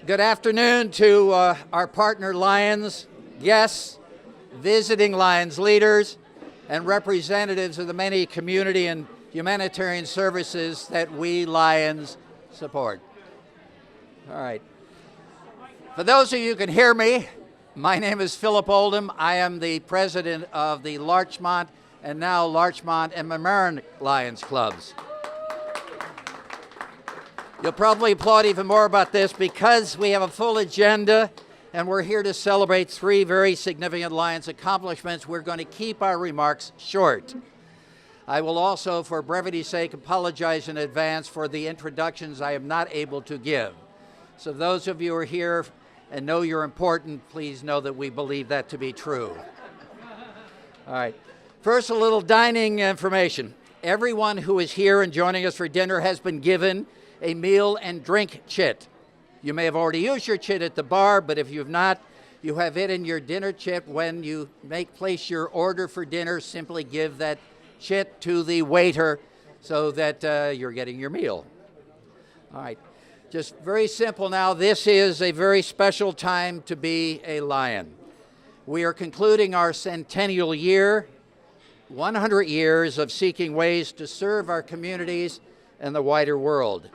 Good afternoon to our partner Lions, guests, visiting Lions leaders, and representatives of the many community and humanitarian services that we Lions support. All right. For those of you who can hear me, my name is Philip Oldham. I am the president of the Larchmont and now Larchmont and Mamaroneck Lions clubs. You'll probably applaud even more about this because we have a full agenda and we're here to celebrate three very significant Lions accomplishments. We're going to keep our remarks short. I will also, for brevity's sake, apologize in advance for the introductions I am not able to give. So those of you who are here and know you're important, please know that we believe that to be true. All right. First, a little dining information. Everyone who is here and joining us for dinner has been given a meal and drink chit. You may have already used your chit at the bar, but if you've not, you have it in your dinner chit. When you place your order for dinner, simply give that chit to the waiter so that you're getting your meal. All right, just very simple now. This is a very special time to be a Lion. We are concluding our centennial year, 100 years of seeking ways to serve our communities and the wider world.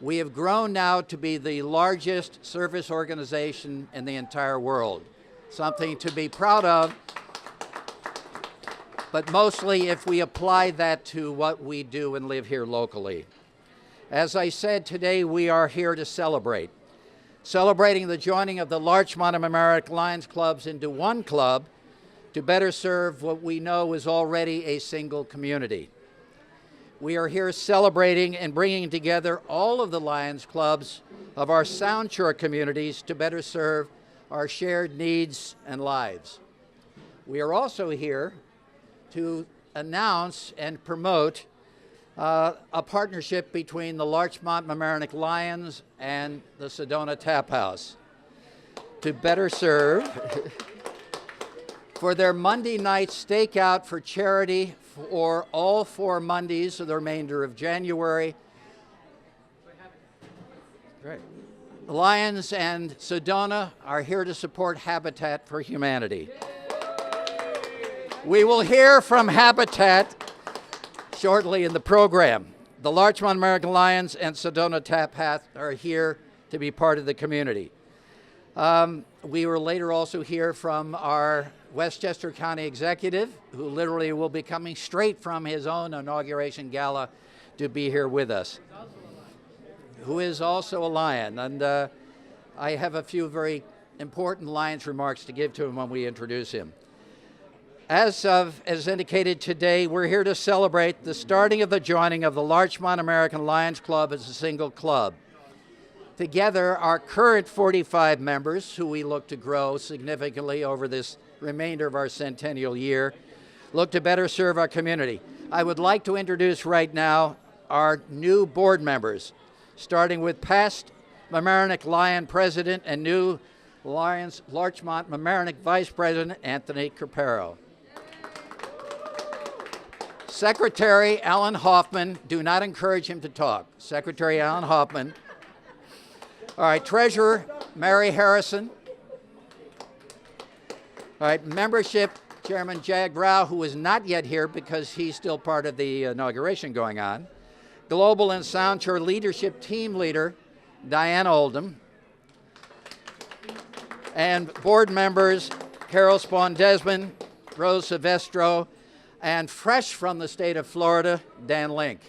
We have grown now to be the largest service organization in the entire world, something to be proud of, but mostly if we apply that to what we do and live here locally. As I said, today we are here to celebrating the joining of the Larchmont and Mamaroneck Lions clubs into one club to better serve what we know is already a single community. We are here celebrating and bringing together all of the Lions clubs of our Sound Shore communities to better serve our shared needs and lives. We are also here to announce and promote a partnership between the Larchmont Mamaroneck Lions and the Sedona Tap House to better serve for their Monday night stakeout for charity for all 4 Mondays of the remainder of January. Great. Lions and Sedona are here to support Habitat for Humanity. We will hear from Habitat shortly in the program. The Larchmont Mamaroneck Lions and Sedona Tap House are here to be part of the community. We will later also hear from our Westchester County Executive, who literally will be coming straight from his own inauguration gala to be here with us, who is also a Lion. And I have a few very important Lions remarks to give to him when we introduce him. As indicated today, we're here to celebrate the starting of the joining of the Larchmont Mamaroneck Lions Club as a single club. Together, our current 45 members, who we look to grow significantly over this remainder of our centennial year, look to better serve our community. I would like to introduce right now our new board members, starting with past Mamaroneck Lion President and new Larchmont Mamaroneck Vice President, Anthony Carpero. Secretary Alan Hoffman, do not encourage him to talk. Secretary Alan Hoffman. All right, Treasurer Mary Harrison. All right, membership, Chairman Jag Rao, who is not yet here because he's still part of the inauguration going on. Global and Sound Shore Leadership Team Leader, Diana Oldham. And board members, Carol Spawn-Desmond, Rose Silvestro, and fresh from the state of Florida, Dan Link.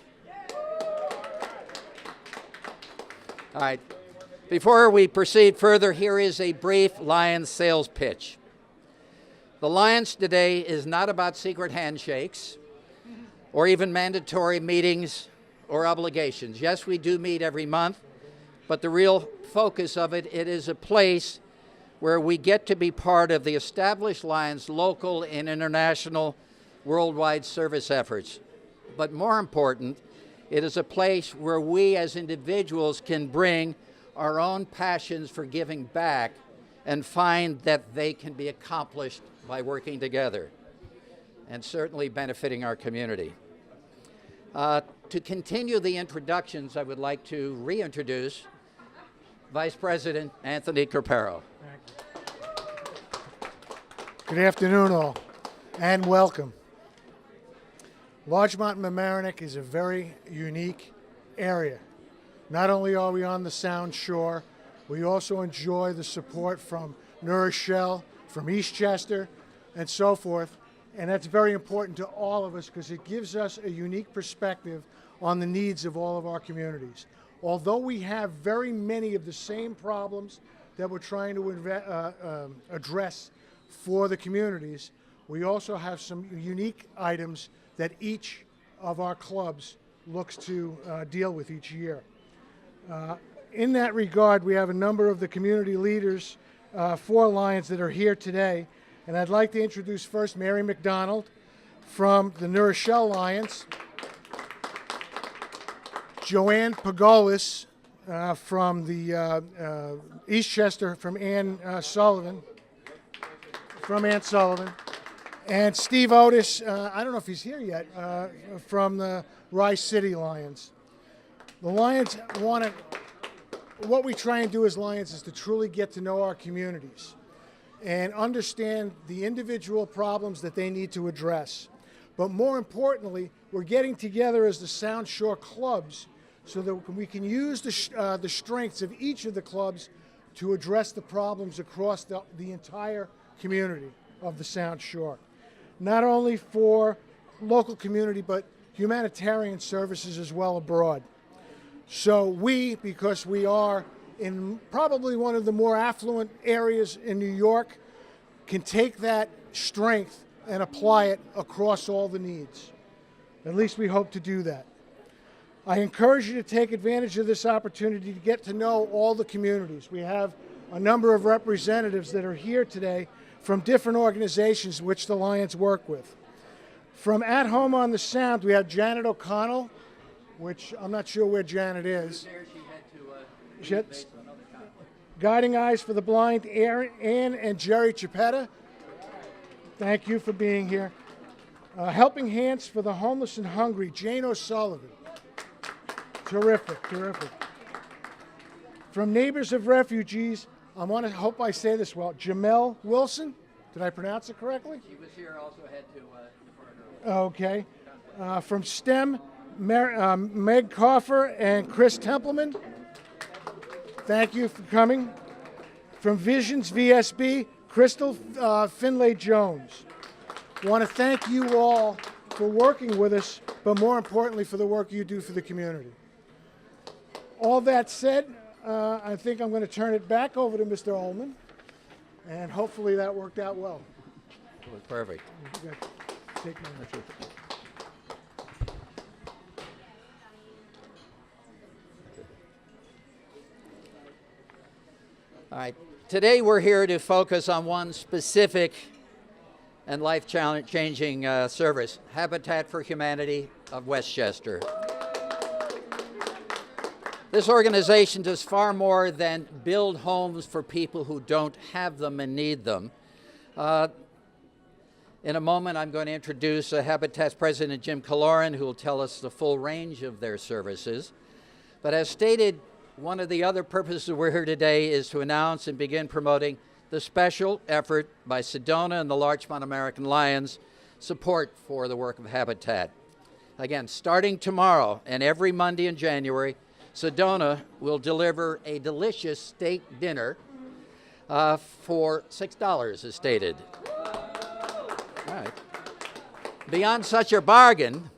All right, before we proceed further, here is a brief Lions sales pitch. The Lions today is not about secret handshakes or even mandatory meetings or obligations. Yes, we do meet every month but the real focus of it, it is a place where we get to be part of the established Lions local and international worldwide service efforts. But more important, it is a place where we as individuals can bring our own passions for giving back and find that they can be accomplished by working together and certainly benefiting our community. To continue the introductions, I would like to reintroduce Vice President Anthony Carpero. Good afternoon, all, and welcome. Larchmont Mamaroneck is a very unique area. Not only are we on the Sound Shore, we also enjoy the support from New Rochelle, from Westchester, and so forth. And that's very important to all of us because it gives us a unique perspective on the needs of all of our communities. Although we have very many of the same problems that we're trying to address for the communities, we also have some unique items that each of our clubs looks to deal with each year. In that regard, we have a number of the community leaders for Lions that are here today, and I'd like to introduce first Mary McDonald from the New Rochelle Lions, Joanne Pagolis from the Westchester from Ann Sullivan, and Steve Otis, I don't know if he's here yet, from the Rye City Lions. The Lions what we try and do as Lions is to truly get to know our communities and understand the individual problems that they need to address. But more importantly, we're getting together as the Sound Shore clubs so that we can use the strengths of each of the clubs to address the problems across the entire community of the Sound Shore. Not only for local community, but humanitarian services as well abroad. So because we are in probably one of the more affluent areas in New York, can take that strength and apply it across all the needs. At least we hope to do that. I encourage you to take advantage of this opportunity to get to know all the communities. We have a number of representatives that are here today from different organizations which the Lions work with. From At Home on the Sound, we have Janet O'Connell, which I'm not sure where Janet is. Guiding Eyes for the Blind, Ann and Jerry Chiapetta. Thank you for being here. Helping Hands for the Homeless and Hungry, Jane O'Sullivan. Terrific. From Neighbors of Refugees, I hope I say this well, Jamel Wilson. Did I pronounce it correctly? She was here, also had to Okay. From STEM, Meg Coffer and Chris Templeman. Thank you for coming. From Visions VSB, Crystal Finlay Jones. I want to thank you all for working with us, but more importantly for the work you do for the community. All that said, I think I'm going to turn it back over to Mr. Ullman, and hopefully that worked out well. It was perfect. Take my All right. Today we're here to focus on one specific and life-changing service, Habitat for Humanity of Westchester. This organization does far more than build homes for people who don't have them and need them. In a moment, I'm going to introduce Habitat's President Jim Kaloran, who will tell us the full range of their services. But as stated, one of the other purposes we're here today is to announce and begin promoting the special effort by Sedona and the Larchmont Mamaroneck Lions support for the work of Habitat. Again, starting tomorrow and every Monday in January, Sedona will deliver a delicious steak dinner for $6, as stated. All right. Beyond such a bargain,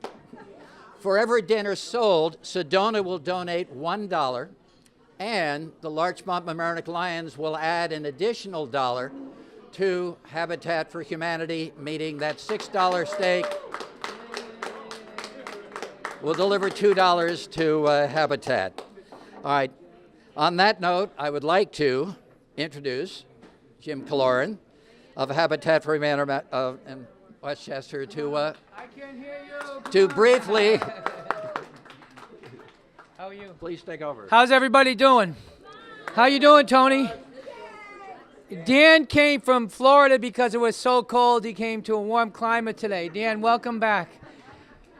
for every dinner sold, Sedona will donate $1, and the Larchmont Mamaroneck Lions will add an additional $1 to Habitat for Humanity, meaning that $6 steak will deliver $2 to Habitat. All right. On that note, I would like to introduce Jim Kaloran of Habitat for Humanity in Westchester to I can't hear you. to briefly. How are you? Please take over. How's everybody doing? How you doing, Tony? Dan came from Florida because it was so cold. He came to a warm climate today. Dan, welcome back.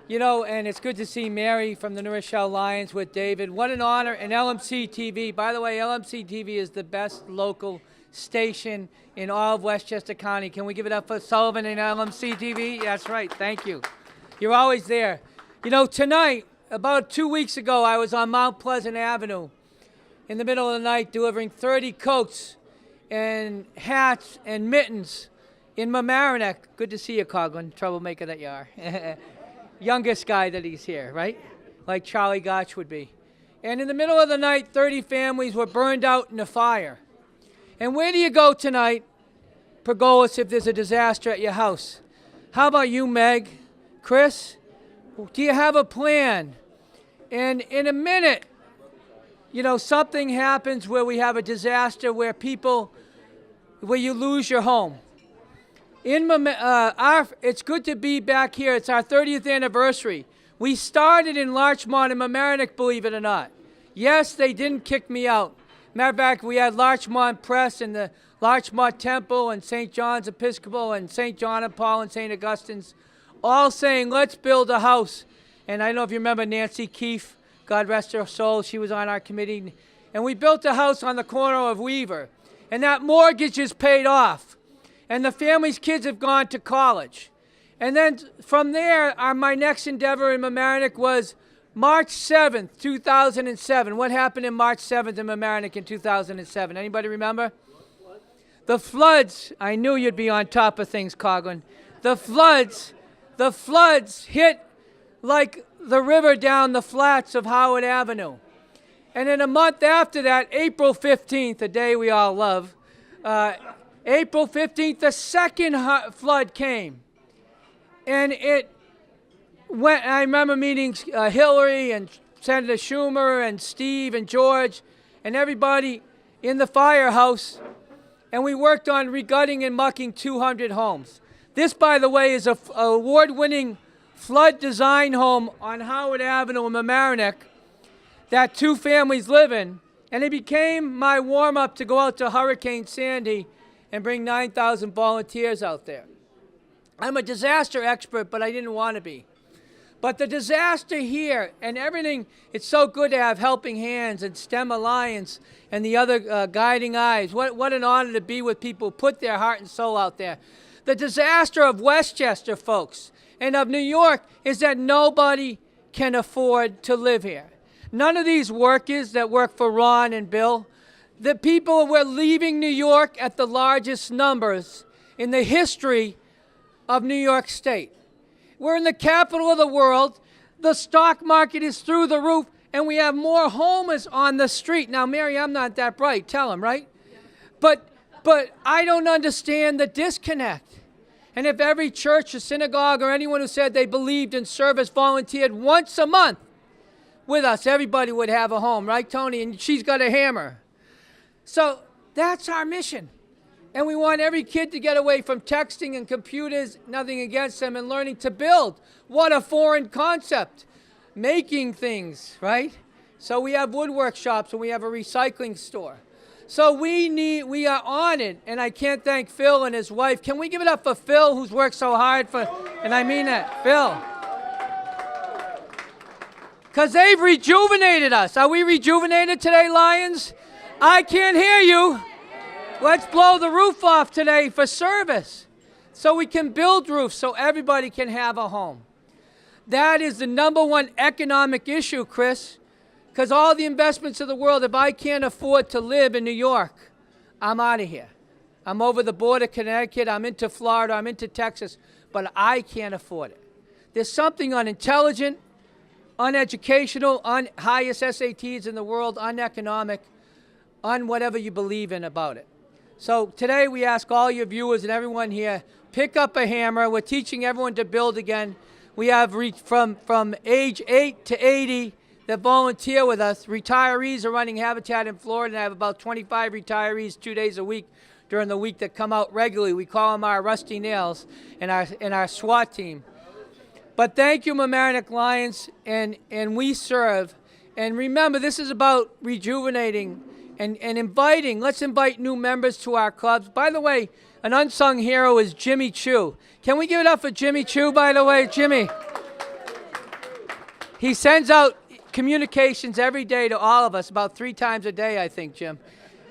You know, and it's good to see Mary from the Rochelle Lions with David. What an honor. And LMC-TV. By the way, LMC-TV is the best local station in all of Westchester County. Can we give it up for Sullivan and LMC-TV? That's right. Thank you. You're always there. You know, tonight, about 2 weeks ago, I was on Mount Pleasant Avenue in the middle of the night delivering 30 coats and hats and mittens in Mamaroneck. Good to see you, Coughlin, troublemaker that you are. Youngest guy that he's here, right? Like Charlie Gotch would be. And in the middle of the night, 30 families were burned out in a fire. And where do you go tonight, Pergolis, if there's a disaster at your house? How about you, Meg? Chris? Do you have a plan? And in a minute, you know, something happens where we have a disaster where you lose your home. It's good to be back here. It's our 30th anniversary. We started in Larchmont and Mamaroneck, believe it or not. Yes, they didn't kick me out. Matter of fact, we had Larchmont Press and the Larchmont Temple and St. John's Episcopal and St. John and Paul and St. Augustine's all saying, let's build a house. And I don't know if you remember Nancy Keefe, God rest her soul, she was on our committee. And we built a house on the corner of Weaver. And that mortgage is paid off. And the family's kids have gone to college. And then from there, my next endeavor in Mamaroneck was March 7th, 2007. What happened in March 7th in Mamaroneck in 2007? Anybody remember? The floods. I knew you'd be on top of things, Coughlin. The floods hit like the river down the flats of Howard Avenue. And then a month after that, April 15th, a day we all love, April 15th, the second flood came. And it went, I remember meeting Hillary and Senator Schumer and Steve and George and everybody in the firehouse. And we worked on regutting and mucking 200 homes. This, by the way, is an award-winning flood design home on Howard Avenue in Mamaroneck that 2 families live in. And it became my warm-up to go out to Hurricane Sandy and bring 9,000 volunteers out there. I'm a disaster expert, but I didn't want to be. But the disaster here and everything, it's so good to have Helping Hands and STEM Alliance and the other guiding eyes. What an honor to be with people who put their heart and soul out there. The disaster of Westchester, folks, and of New York is that nobody can afford to live here. None of these workers that work for Ron and Bill, the people were leaving New York at the largest numbers in the history of New York State. We're in the capital of the world. The stock market is through the roof, and we have more homeless on the street. Now, Mary, I'm not that bright. Tell him, right? But I don't understand the disconnect. And if every church or synagogue or anyone who said they believed in service volunteered once a month with us, everybody would have a home, right, Tony? And she's got a hammer. So that's our mission. And we want every kid to get away from texting and computers, nothing against them, and learning to build. What a foreign concept. Making things, right? So we have woodwork shops and we have a recycling store. So we are on it, and I can't thank Phil and his wife. Can we give it up for Phil, who's worked so hard for, and I mean that, Phil. Because they've rejuvenated us. Are we rejuvenated today, Lions? I can't hear you. Let's blow the roof off today for service so we can build roofs so everybody can have a home. That is the #1 economic issue, Chris. Because all the investments of the world, if I can't afford to live in New York, I'm out of here. I'm over the border, Connecticut, I'm into Florida, I'm into Texas, but I can't afford it. There's something unintelligent, uneducational, highest SATs in the world, uneconomic, whatever you believe in about it. So today we ask all your viewers and everyone here, pick up a hammer. We're teaching everyone to build again. We have from age 8 to 80, that volunteer with us. Retirees are running Habitat in Florida, and I have about 25 retirees 2 days a week during the week that come out regularly. We call them our rusty nails and our SWAT team. But thank you, Mamaroneck Lions, and we serve. And remember, this is about rejuvenating and inviting. Let's invite new members to our clubs. By the way, an unsung hero is Jimmy Chu. Can we give it up for Jimmy Chu, by the way? Jimmy. He sends out communications every day to all of us, about 3 times a day, I think, Jim.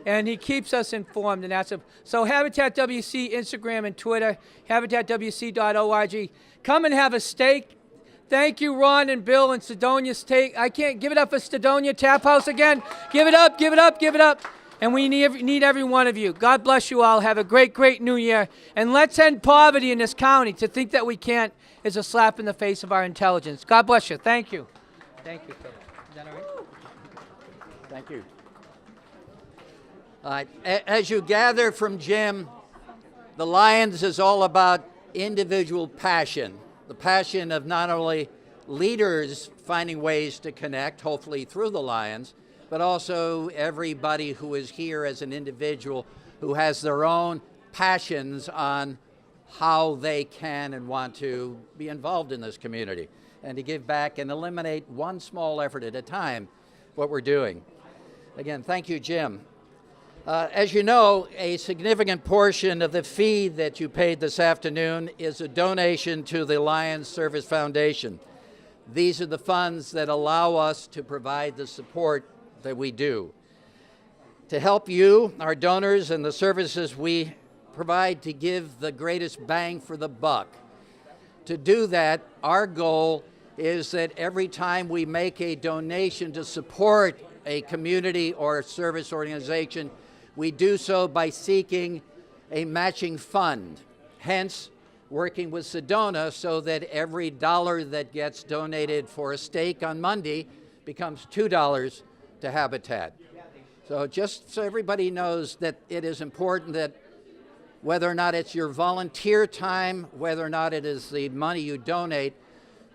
And he keeps us informed. And so Habitat WC, Instagram and Twitter, habitatwc.org. Come and have a steak. Thank you, Ron and Bill and Sedonia Steak. I can't give it up for Sedonia Tap House again. Give it up, give it up, give it up. And we need every one of you. God bless you all. Have a great, great new year. And let's end poverty in this county. To think that we can't is a slap in the face of our intelligence. God bless you. Thank you. Thank you, Phil. Is that all right? Thank you. As you gather from Jim, the Lions is all about individual passion. The passion of not only leaders finding ways to connect, hopefully through the Lions, but also everybody who is here as an individual who has their own passions on how they can and want to be involved in this community and to give back and eliminate one small effort at a time what we're doing. Again, thank you, Jim. As you know, a significant portion of the fee that you paid this afternoon is a donation to the Lions Service Foundation. These are the funds that allow us to provide the support that we do. To help you, our donors, and the services we provide to give the greatest bang for the buck. To do that, our goal is that every time we make a donation to support a community or a service organization, we do so by seeking a matching fund, hence working with Sedona so that every dollar that gets donated for a steak on Monday becomes $2 to Habitat. So just so everybody knows that it is important that whether or not it's your volunteer time, whether or not it is the money you donate,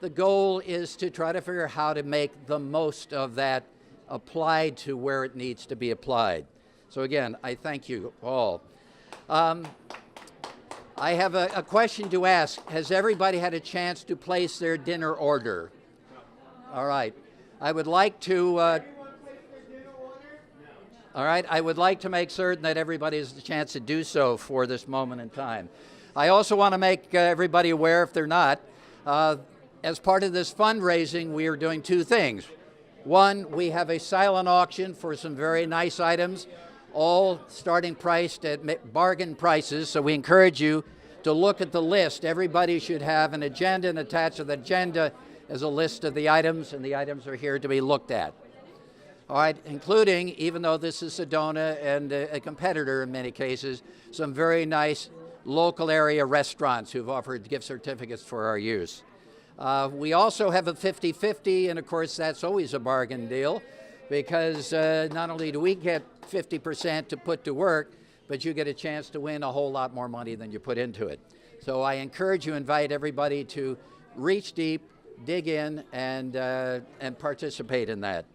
the goal is to try to figure out how to make the most of that applied to where it needs to be applied. So again, I thank you all. I have a question to ask. Has everybody had a chance to place their dinner order? All right. I would like to I would like to make certain that everybody has the chance to do so for this moment in time. I also want to make everybody aware, if they're not, as part of this fundraising, we are doing 2 things. One, we have a silent auction for some very nice items, all starting priced at bargain prices, so we encourage you to look at the list. Everybody should have an agenda, and attached to the agenda is a list of the items, and the items are here to be looked at. All right, including, even though this is Sedona and a competitor in many cases, some very nice local area restaurants who've offered gift certificates for our use. We also have a 50-50, and of course that's always a bargain deal, because not only do we get 50% to put to work, but you get a chance to win a whole lot more money than you put into it. So I encourage you, invite everybody to reach deep, dig in, and participate in that.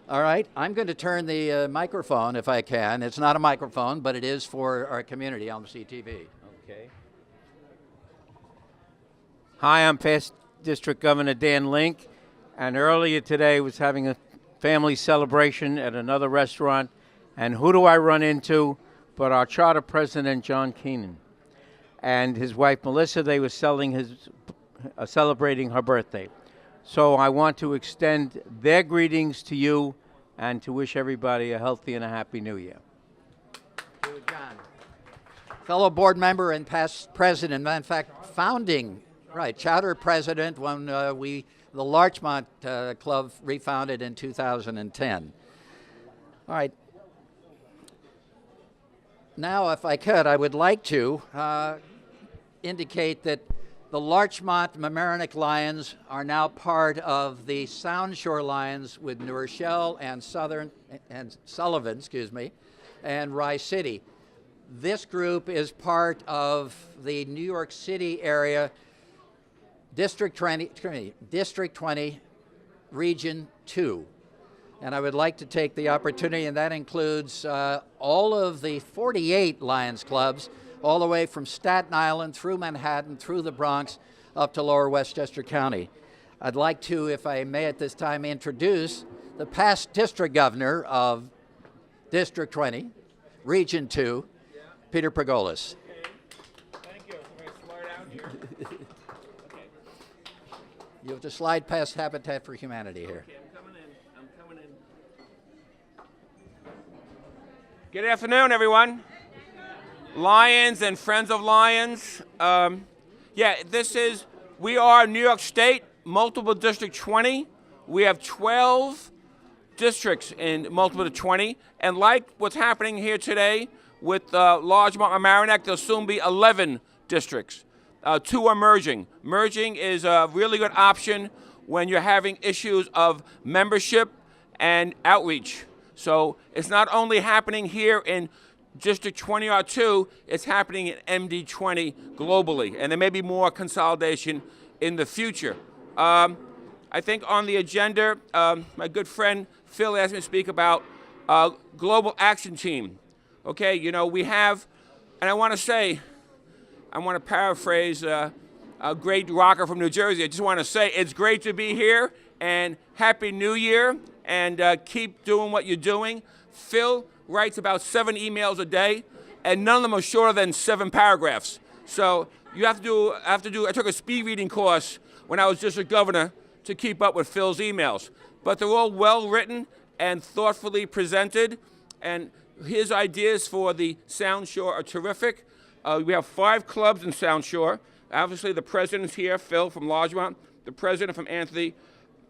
All right, I'm going to turn the microphone, if I can. It's not a microphone, but it is for our community, LMC-TV. Okay. Hi, I'm Past District Governor Dan Link, and earlier today was having a family celebration at another restaurant, and who do I run into but our charter president, John Keenan, and his wife, Melissa. They were celebrating her birthday. So I want to extend their greetings to you and to wish everybody a healthy and a happy new year. Thank you, John. Fellow board member and past president, in fact, founding, charter president when the Larchmont Club refounded in 2010. All right. Now, if I could, I would like to indicate that the Larchmont Mamaroneck Lions are now part of the Sound Shore Lions with New Rochelle and Sullivan, and Rye City. This group is part of the New York City area District 20 Region 2. And I would like to take the opportunity, and that includes all of the 48 Lions clubs, all the way from Staten Island through Manhattan, through the Bronx, up to lower Westchester County. I'd like to, if I may at this time, introduce the past district governor of District 20, Region 2, Peter Pergolis. Okay. Thank you. I'm going to slide out here. Okay. You have to slide past Habitat for Humanity here. Okay, I'm coming in. I'm coming in. Good afternoon, everyone. Lions and Friends of Lions. We are New York State, multiple District 20. We have 12 districts in multiple to 20. And like what's happening here today with Larchmont Mamaroneck, there'll soon be 11 districts. 2 are merging. Merging is a really good option when you're having issues of membership and outreach. So it's not only happening here in District 20 or 2, it's happening in MD 20 globally, and there may be more consolidation in the future. I think on the agenda, my good friend Phil asked me to speak about Global Action Team. Okay, you know, we have, and I want to paraphrase a great rocker from New Jersey. I just want to say it's great to be here, and Happy New Year, and keep doing what you're doing. Phil writes about 7 emails a day, and none of them are shorter than 7 paragraphs. So you have to do. I took a speed reading course when I was district governor to keep up with Phil's emails. But they're all well written and thoughtfully presented, and his ideas for the Sound Shore are terrific. We have 5 clubs in Sound Shore. Obviously, the president's here, Phil from Larchmont. The president from Anthony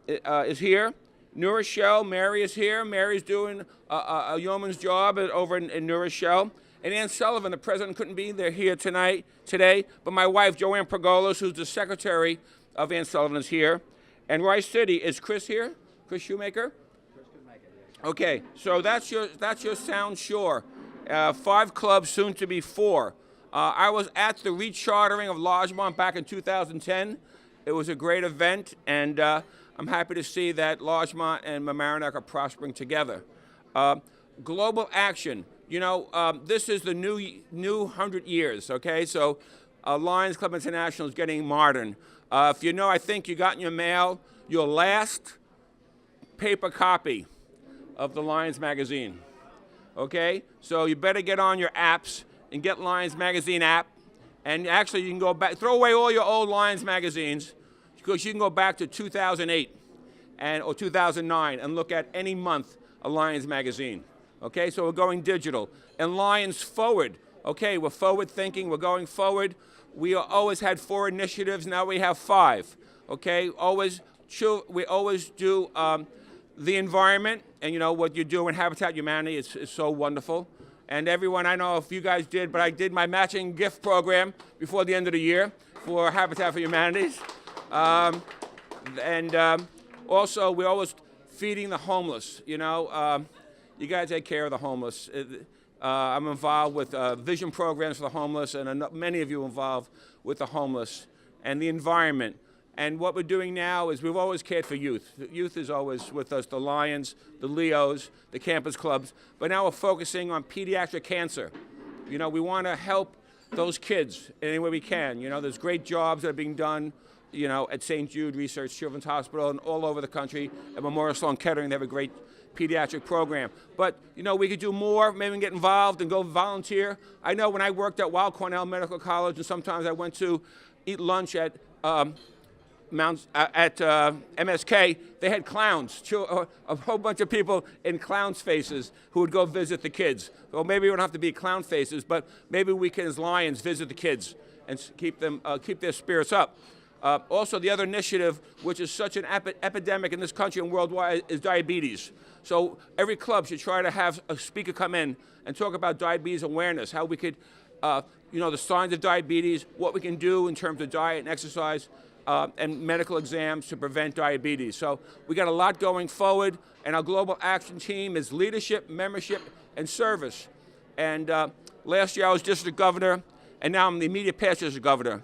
is here. New Rochelle, Mary is here. Mary's doing a yeoman's job over in New Rochelle. And Ann Sullivan, the president, couldn't be there here today, but my wife, Joanne Pergolis, who's the secretary of Ann Sullivan, is here. And Rye City, is Chris here? Chris Shoemaker? Chris Shoemaker, yes. Okay, so that's your Sound Shore. 5 clubs, soon to be 4. I was at the rechartering of Larchmont back in 2010. It was a great event, and I'm happy to see that Larchmont and Mamaroneck are prospering together. Global action. You know, this is the new 100 years, okay? So Lions Club International is getting modern. If you know, I think you got in your mail your last paper copy of the Lions magazine, okay? So you better get on your apps and get Lions magazine app. And actually, you can go back, throw away all your old Lions magazines, because you can go back to 2008 or 2009 and look at any month of Lions magazine. Okay, so we're going digital. And Lions Forward. Okay, we're forward thinking, we're going forward. We always had 4 initiatives, now we have 5. Okay, we always do the environment, and you know what you do in Habitat Humanity is so wonderful. And everyone, I know if you guys did, but I did my matching gift program before the end of the year for Habitat for Humanity. Also, we're always feeding the homeless. You know, you got to take care of the homeless. I'm involved with vision programs for the homeless, and many of you involved with the homeless and the environment. And what we're doing now is we've always cared for youth. Youth is always with us, the Lions, the Leos, the campus clubs. But now we're focusing on pediatric cancer. You know, we want to help those kids any way we can. You know, there's great jobs that are being done, you know, at St. Jude Research Children's Hospital and all over the country. At Memorial Sloan Kettering, they have a great pediatric program. But, you know, we could do more, maybe get involved and go volunteer. I know when I worked at Weill Cornell Medical College, and sometimes I went to eat lunch at MSK, they had clowns, a whole bunch of people in clowns' faces who would go visit the kids. Well, maybe we don't have to be clown faces, but maybe we can, as Lions, visit the kids and keep their spirits up. Also, the other initiative, which is such an epidemic in this country and worldwide, is diabetes. So every club should try to have a speaker come in and talk about diabetes awareness, how we could, you know, the signs of diabetes, what we can do in terms of diet and exercise, and medical exams to prevent diabetes. So we got a lot going forward, and our global action team is leadership, membership, and service. And last year I was district governor, and now I'm the immediate past district governor.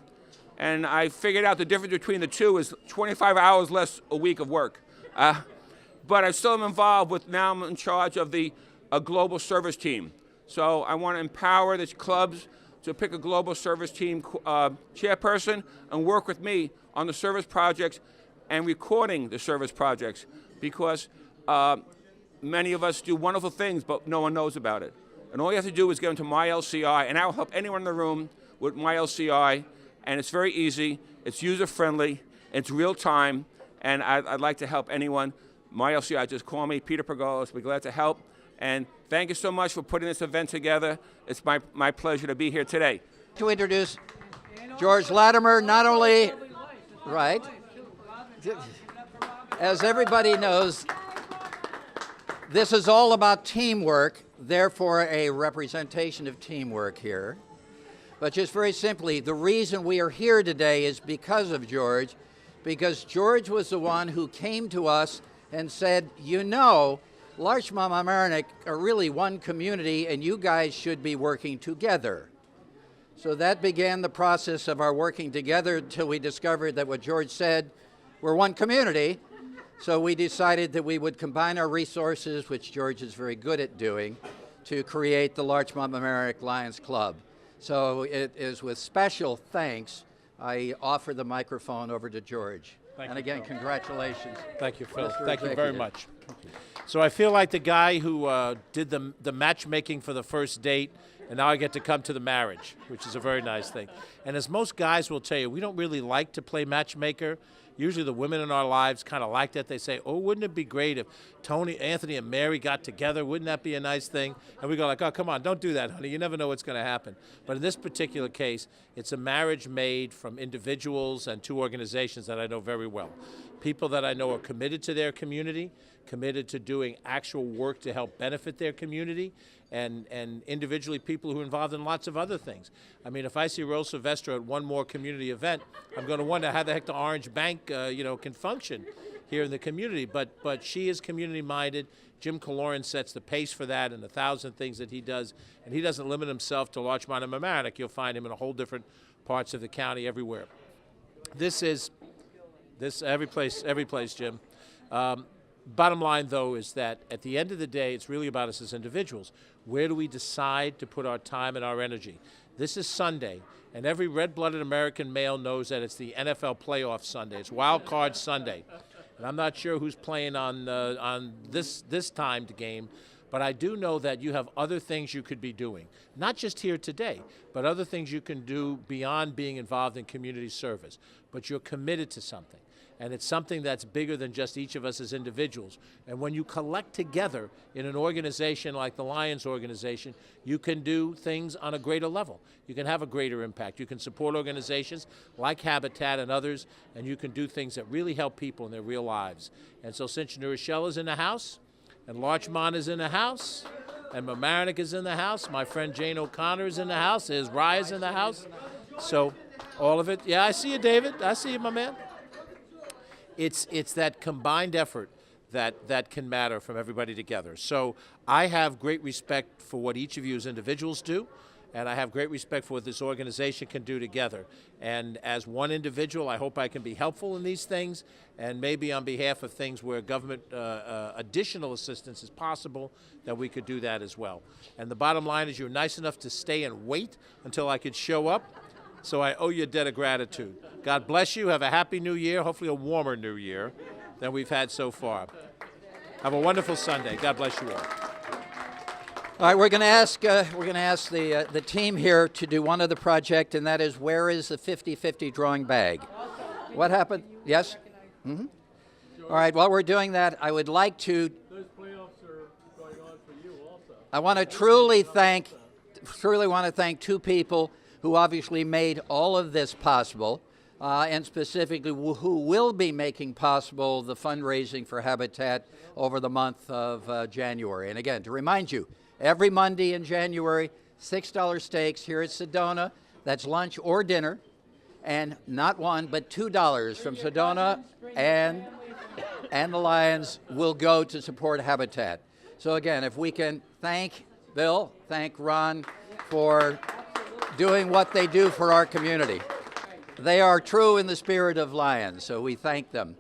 And I figured out the difference between the two is 25 hours less a week of work. But I still am involved with, now I'm in charge of the global service team. So I want to empower the clubs to pick a global service team chairperson and work with me on the service projects and recording the service projects, because many of us do wonderful things, but no one knows about it. And all you have to do is get into My LCI, and I will help anyone in the room with My LCI, and it's very easy, it's user-friendly, it's real-time, and I'd like to help anyone. My LCI, just call me, Peter Pergolis, we're glad to help. And thank you so much for putting this event together. It's my pleasure to be here today. To introduce George Latimer, not only, right, as everybody knows, this is all about teamwork, therefore a representation of teamwork here. But just very simply, the reason we are here today is because of George, because George was the one who came to us and said, you know, Larchmont Mamaroneck are really one community and you guys should be working together. So that began the process of our working together until we discovered that what George said, we're one community. So we decided that we would combine our resources, which George is very good at doing, to create the Larchmont Mamaroneck Lions Club. So it is with special thanks I offer the microphone over to George. Thank and you, again, Phil. congratulations. Thank you, Phil. Mr. Thank you very Executive. much. So I feel like the guy who did the matchmaking for the first date, and now I get to come to the marriage, which is a very nice thing. And as most guys will tell you, we don't really like to play matchmaker. Usually the women in our lives kind of like that. They say, oh, wouldn't it be great if Tony, Anthony, and Mary got together? Wouldn't that be a nice thing? And we go like, oh, come on, don't do that, honey. You never know what's going to happen. But in this particular case, it's a marriage made from individuals and two organizations that I know very well. People that I know are committed to their community, committed to doing actual work to help benefit their community, and individually people who are involved in lots of other things. I mean, if I see Rose Sylvester at one more community event, I'm going to wonder how the heck the Orange Bank, can function here in the community. But she is community-minded. Jim Kaloran sets the pace for that and 1,000 things that he does. And he doesn't limit himself to Larchmont and Mamaroneck. You'll find him in a whole different parts of the county, everywhere. Every place, Jim. Bottom line, though, is that at the end of the day, it's really about us as individuals. Where do we decide to put our time and our energy? This is Sunday, and every red-blooded American male knows that it's the NFL playoff Sunday. It's Wild Card Sunday. And I'm not sure who's playing on this timed game, but I do know that you have other things you could be doing. Not just here today, but other things you can do beyond being involved in community service. But you're committed to something. And it's something that's bigger than just each of us as individuals. And when you collect together in an organization like the Lions organization, you can do things on a greater level. You can have a greater impact. You can support organizations like Habitat and others, and you can do things that really help people in their real lives. And so since New Rochelle is in the house, and Larchmont is in the house, and Mamaroneck is in the house, my friend Jane O'Connor is in the house, there's Rye is in the house. So all of it, yeah, I see you, David. I see you, my man. It's that combined effort that can matter from everybody together. So I have great respect for what each of you as individuals do, and I have great respect for what this organization can do together. And as one individual, I hope I can be helpful in these things, and maybe on behalf of things where government additional assistance is possible, that we could do that as well. And the bottom line is you're nice enough to stay and wait until I could show up. So I owe you a debt of gratitude. God bless you. Have a happy new year, hopefully a warmer new year than we've had so far. Have a wonderful Sunday. God bless you all. All right, we're going to ask the team here to do one other project, and that is, where is the 50-50 drawing bag? What happened? Yes? Mm-hmm. All right, while we're doing that, I would like to... Those playoffs are going on for you also. I want to truly want to thank two people who obviously made all of this possible, and specifically who will be making possible the fundraising for Habitat over the month of January. And again, to remind you, every Monday in January, $6 steaks here at Sedona. That's lunch or dinner, and not one, but $2 from Sedona and the Lions will go to support Habitat. So again, if we can thank Bill, thank Ron for doing what they do for our community. They are true in the spirit of Lions, so we thank them.